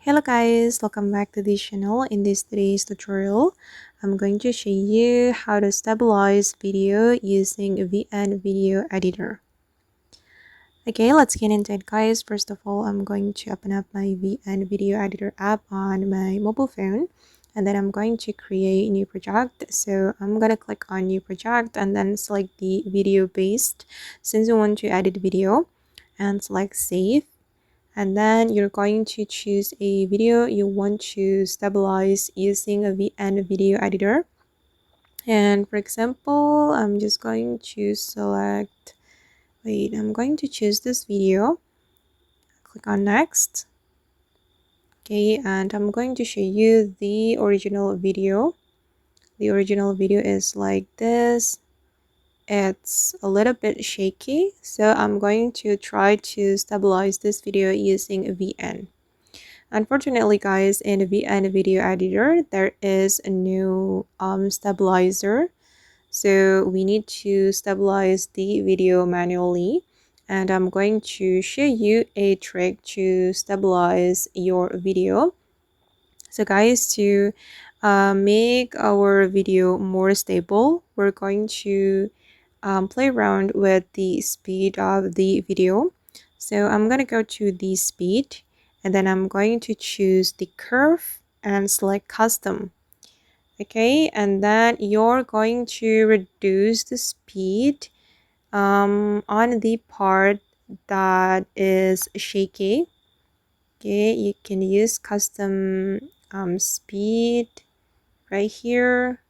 Hello guys, welcome back to this channel. In today's tutorial, I'm going to show you how to stabilize video using a VN video editor. Okay, let's get into it guys. First of all, I'm going to open up my VN video editor app on my mobile phone, and then I'm going to create a new project. So I'm gonna click on new project and then select the video based since you want to edit video, and select save. And then you're going to choose a video you want to stabilize using a VN video editor. And for example, I'm just going to select, I'm going to choose this video. Click on next. Okay, and I'm going to show you the original video. The original video is like this. It's a little bit shaky, so I'm going to try to stabilize this video using a VN. Unfortunately guys, in the VN video editor there is a new stabilizer, so we need to stabilize the video manually, and I'm going to show you a trick to stabilize your video. So guys, to make our video more stable, we're going to play around with the speed of the video. So I'm gonna go to the speed, and then I'm going to choose the curve and select custom. Okay, and then you're going to reduce the speed on the part that is shaky. Okay, you can use custom speed right here.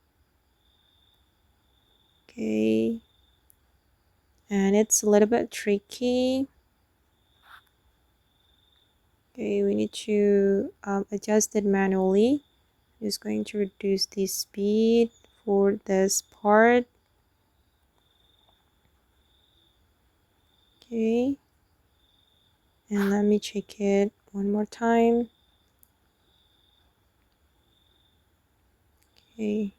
Okay, and it's a little bit tricky. Okay, we need to adjust it manually. Just going to reduce the speed for this part. Okay, and let me check it one more time. Okay,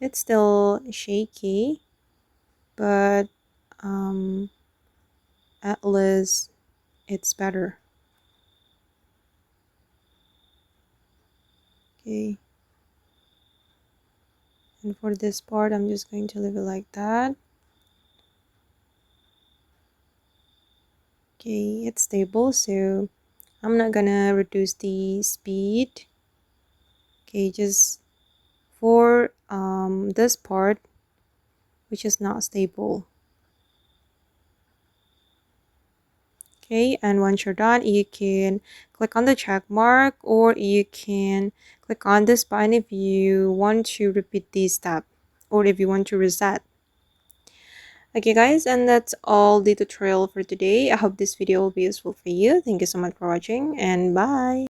it's still shaky, but at least it's better. Okay, and for this part I'm just going to leave it like that. Okay, it's stable, so I'm not gonna reduce the speed. Okay, just for this part which is not stable. Okay, and once you're done, you can click on the check mark, or you can click on this button if you want to repeat this step, or if you want to reset. Okay guys, and that's all the tutorial for today. I hope this video will be useful for you. Thank you so much for watching, and bye.